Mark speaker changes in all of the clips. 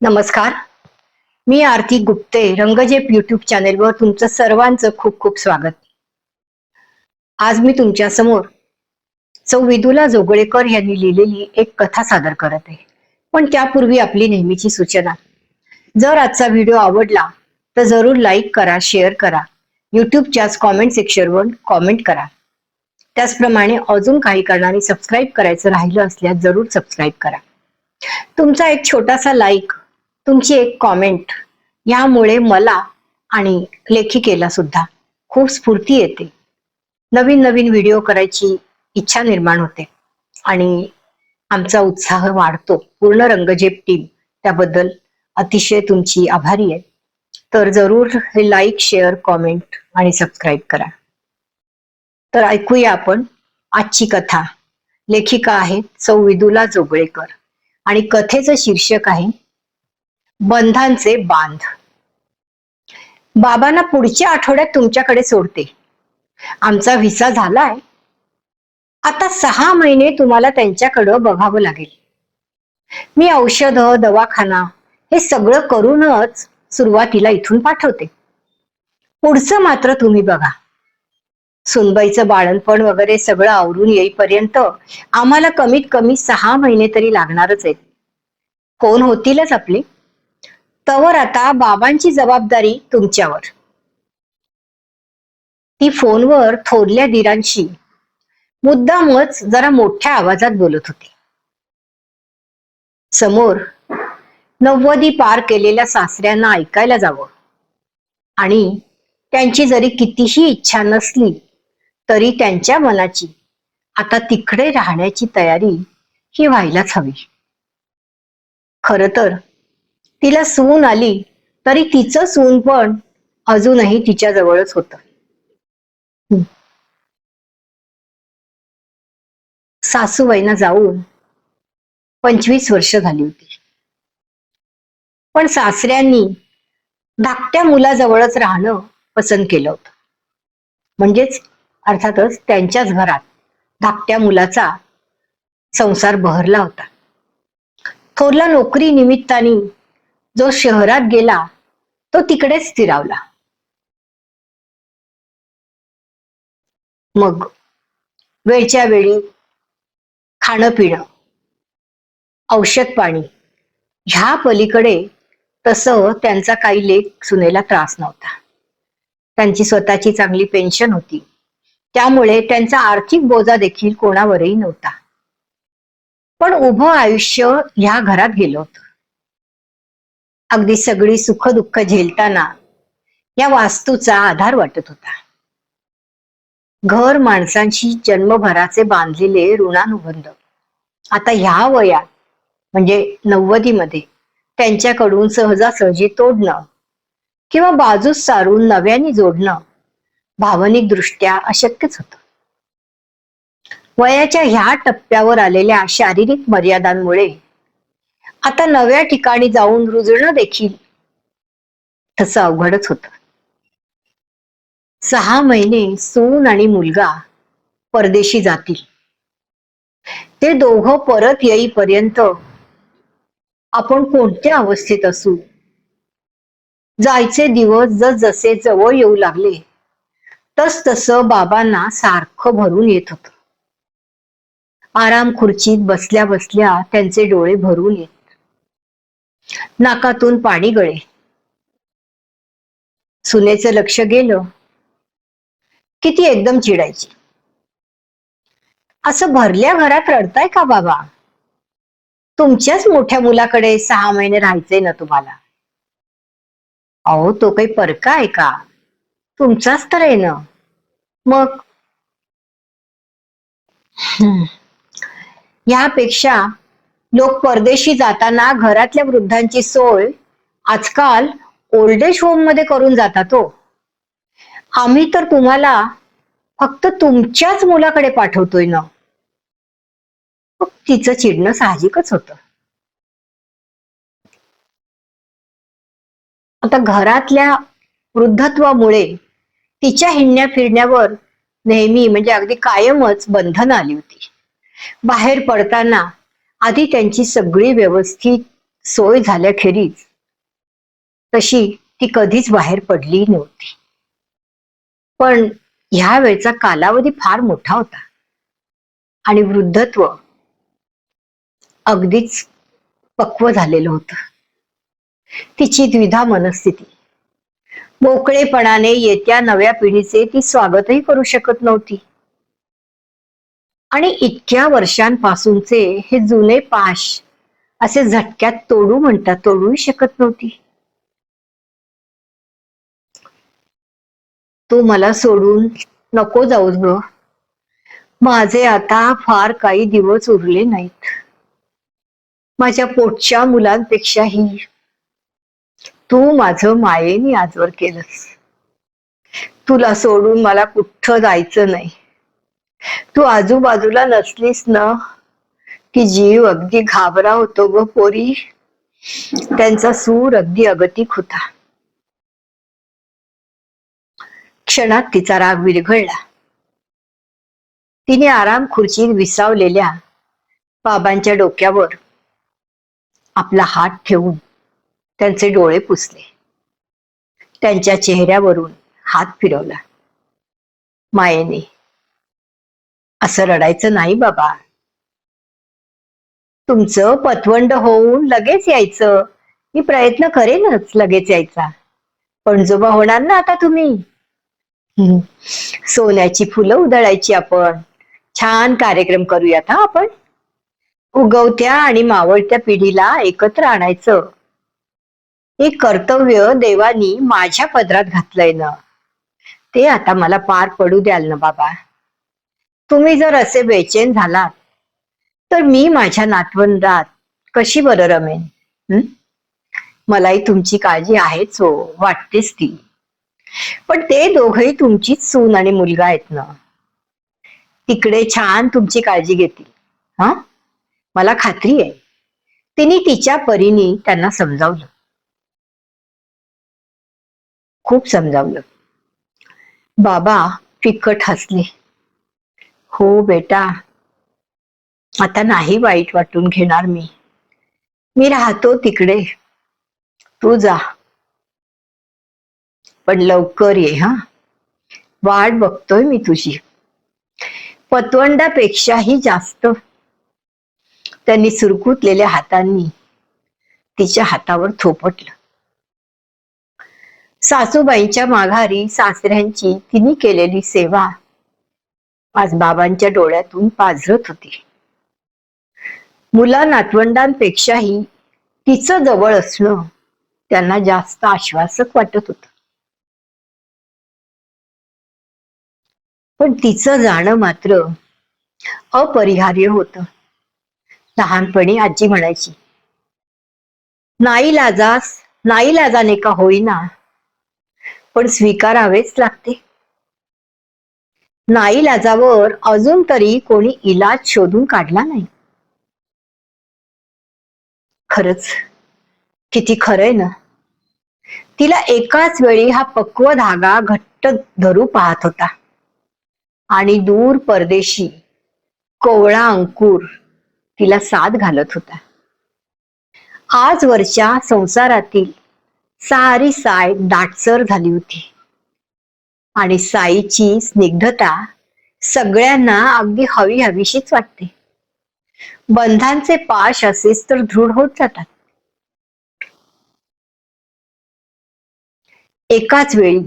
Speaker 1: नमस्कार. मी आरती गुप्ते रंगजेप यूट्यूब चॅनेलवर तुमचं सर्वांचं खूप खूप स्वागत. आज मी तुमच्या समोर सौ विदुला जोगळेकर यांनी लिहिलेली एक कथा सादर करत आहे. पण त्यापूर्वी आपली नेहमीची सूचना, जर आजचा व्हिडिओ आवडला तर जरूर लाईक करा, शेअर करा, यूट्यूबच्या कॉमेंट सेक्शनवर कॉमेंट करा. त्याचप्रमाणे अजून काही कारणाने सबस्क्राईब करायचं राहिलं असल्यास जरूर सबस्क्राईब करा. तुमचा एक छोटासा लाईक, तुमची एक कॉमेंट यामुळे मला आणि लेखिकेला सुद्धा खूप स्फूर्ती येते. नवीन नवीन व्हिडिओ करायची इच्छा निर्माण होते आणि आमचा उत्साह वाढतो. पूर्ण रंगजेप टीम त्याबद्दल अतिशय तुमची आभारी आहे. तर जरूर हे लाईक, शेअर, कॉमेंट आणि सबस्क्राईब करा. तर ऐकूया आपण आजची कथा. लेखिका आहेत सौ विदुला जोगळेकर आणि कथेचं शीर्षक आहे बंधांचे बांध. बाबांना पुढच्या आठवड्यात तुमच्याकडे सोडते. आमचा व्हिसा झालाय. आता 6 महिने तुम्हाला त्यांच्याकडं बघावं लागेल. मी औषध, दवाखाना हे सगळं करूनच सुरुवातीला इथून पाठवते. पुढचं मात्र तुम्ही बघा. सुनबाईचं बाळणपण वगैरे सगळं आवरून येईपर्यंत आम्हाला कमीत कमी 6 महिने तरी लागणारच आहेत. कोण होतीलच आपले. तवर आता बाबांची जबाबदारी तुमच्यावर. ती फोनवर थोरल्या दिरांशी मुद्दामच जरा मोठ्या आवाजात बोलत होती. समोर 90 पार केलेल्या सासऱ्यांना ऐकायला जावं आणि त्यांची जरी कितीही इच्छा नसली तरी त्यांच्या मनाची आता तिकडे राहण्याची तयारी ही व्हायलाच हवी. खर तर तिला सून आली तरी तिचं सून पण अजूनही तिच्या जवळच होत. सासूबाईंना जाऊन 25 वर्ष झाली होती. पण सासऱ्यांनी धाकट्या मुलाजवळच राहणं पसंत केलं होतं. म्हणजेच अर्थातच त्यांच्याच घरात धाकट्या मुलाचा संसार बहरला होता. थोरला नोकरी निमित्ताने जो शहरात गेला तो तिकडेच स्थिरावला. मग वेळच्या वेळी खाणं पिणं, औषध पाणी ह्या पलीकडे तसं त्यांचा काही लेक सुनेला त्रास नव्हता. त्यांची स्वतःची चांगली पेन्शन होती. त्यामुळे त्यांचा आर्थिक बोजा देखील कोणावरही नव्हता. पण उभं आयुष्य ह्या घरात गेलं होतं. अगदी सगळी सुख दुःख झेलताना या वास्तूचा आधार वाटत होता. घर माणसांशी जन्मभराचे बांधलेले ऋणानुबंध आता ह्या वयात म्हणजे 90 मध्ये त्यांच्याकडून सहजासहजी तोडणं किंवा बाजूस सारून नव्याने जोडणं भावनिक दृष्ट्या अशक्यच होतं. वयाच्या ह्या टप्प्यावर आलेल्या शारीरिक मर्यादांमुळे आता नव्या ठिकाणी जाऊन रुजणं देखील तसं अवघडच होतं. 6 महिने सून आणि मुलगा परदेशी जातील. ते दोघं परत येईपर्यंत आपण कोणत्या अवस्थेत असू. जायचे दिवस जसजसे जवळ येऊ लागले तस तसं बाबांना सारखं भरून येत होतं. आराम खुर्चीत बसल्या बसल्या त्यांचे डोळे भरून येत. नाकातून पाणी गळे. सुनेचं लक्ष गेलं की ती एकदम चिडायची. असं भरल्या घरात रडताय का बाबा? तुमच्याच मोठ्या मुलाकडे 6 महिने राहायचंय ना तुम्हाला. अहो तो काही परका आहे का? तुमचाच तर आहे ना. मग यापेक्षा लोक परदेशी जाताना घरातल्या वृद्धांची सोय आजकाल ओल्ड एज होम मध्ये करून जातात. हो, आम्ही तर तुम्हाला फक्त तुमच्याच मुलाकडे पाठवतोय ना. तिचं चिडणं साहजिकच होतं. आता घरातल्या वृद्धत्वामुळे तिच्या हिंडण्या फिरण्यावर नेहमी म्हणजे अगदी कायमच बंधनं आली होती. बाहेर पडताना आधी त्यांची सगळी व्यवस्थित सोय झाल्याखेरीज तशी ती कधीच बाहेर पडली नव्हती. पण ह्या वेळचा कालावधी फार मोठा होता आणि वृद्धत्व अगदीच पक्व झालेलं होतं. तिची द्विधा मनस्थिती, मोकळेपणाने येत्या नव्या पिढीचे ती स्वागतही करू शकत नव्हती आणि इतक्या वर्षांपासूनचे हे जुने पाश असे झटक्यात तोडूही शकत नव्हती. तू मला सोडून नको जाऊस ग. माझे आता फार काही दिवस उरले नाहीत. माझ्या पोटच्या मुलांपेक्षाही तू माझं मायेने आजवर केलंस. तुला सोडून मला कुठं जायचं नाही. तू आजूबाजूला नसलीस ना की जीव अगदी घाबरा होतो ग पोरी. त्यांचा सूर अगदी अगतिक होता. क्षणात तिचा राग विरघळला. तिने आराम खुर्चीत विसावलेल्या बाबांच्या डोक्यावर आपला हात ठेवून त्यांचे डोळे पुसले. त्यांच्या चेहऱ्यावरून हात फिरवला. मायेने, असं रडायचं नाही बाबा. तुमचं पतवंड होऊन लगेच यायचं. मी प्रयत्न करेनच लगेच यायचा. पणजोबा होणार ना आता तुम्ही. सोन्याची फुलं उधळायची आपण. छान कार्यक्रम करूयात हा आपण. उगवत्या आणि मावळत्या पिढीला एकत्र आणायचं. हे कर्तव्य देवानी माझ्या पदरात घातलंय ना. ते आता मला पार पडू द्याल ना बाबा. तुम्ही जर असे बेचैन झालात तर मी माझ्या नातवंडात कशी बरं रमेन. मलाही तुमची काळजी आहेच हो, वाटतेच ती. पण ते दोघही तुमचीच सून आणि मुलगा आहेत ना. तिकडे छान तुमची काळजी घेतील. हा, मला खात्री आहे. तिने तिच्या परीने त्यांना समजावलं, खूप समजावलं. बाबा फिक्कट हसले. हो बेटा, आता नाही वाईट वाटून घेणार मी. मी राहतो तिकडे, तू जा. पण लवकर ये हा. वाट बघतोय मी तुझी. पतवंडापेक्षाही जास्त. त्यांनी सुरकुतलेल्या हातांनी तिच्या हातावर थोपटलं. सासूबाईंच्या माघारी सासऱ्यांची तिने केलेली सेवा आज बाबांच्या डोळ्यातून पाझरत होती. मुला नातवंडांपेक्षाही तिचं जवळ असणं त्यांना जास्त आश्वासक वाटत होत. पण तिचं जाणं मात्र अपरिहार्य होतं. लहानपणी आजी म्हणायची, नाईलाजाने का होईना पण स्वीकारावेच लागते. नाईलाजावर अजून तरी कोणी इलाज शोधून काढला नाही. खरंच किती खरंय ना. तिला एकाच वेळी हा पक्व धागा घट्ट धरू पाहत होता आणि दूर परदेशी कोवळा अंकुर तिला साथ घालत होता. आजवरच्या संसारातील सारी साय दाटसर झाली होती आणि साईची स्निग्धता सगळ्यांना अगदी हवी हवीशीच वाटते. बंधांचे पाश असेच तर दृढ होत जातात. एकाच वेळी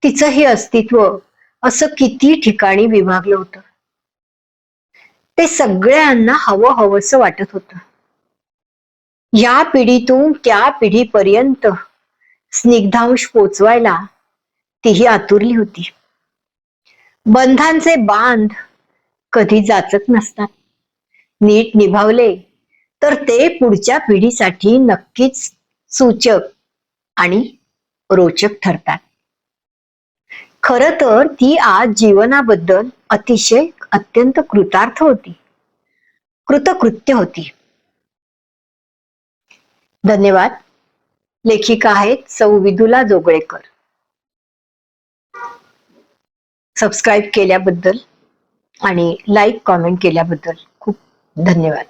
Speaker 1: तिचं हे अस्तित्व असं किती ठिकाणी विभागलं होतं. ते सगळ्यांना हवं हवंसं वाटत होतं. या पिढीतून त्या पिढीपर्यंत स्निग्धांश पोचवायला तीही आतुरली होती. बंधांचे बांध कधी जाचक नसतात. नीट निभावले तर ते पुढच्या पिढीसाठी नक्कीच सूचक आणि रोचक ठरतात. खर तर ती आज जीवनाबद्दल अतिशय अत्यंत कृतार्थ होती, कृतकृत्य होती. धन्यवाद. लेखिका आहेत सौ विदुला जोगळेकर. सबस्क्राईब केल्याबद्दल आणि लाईक कॉमेंट केल्याबद्दल खूप धन्यवाद.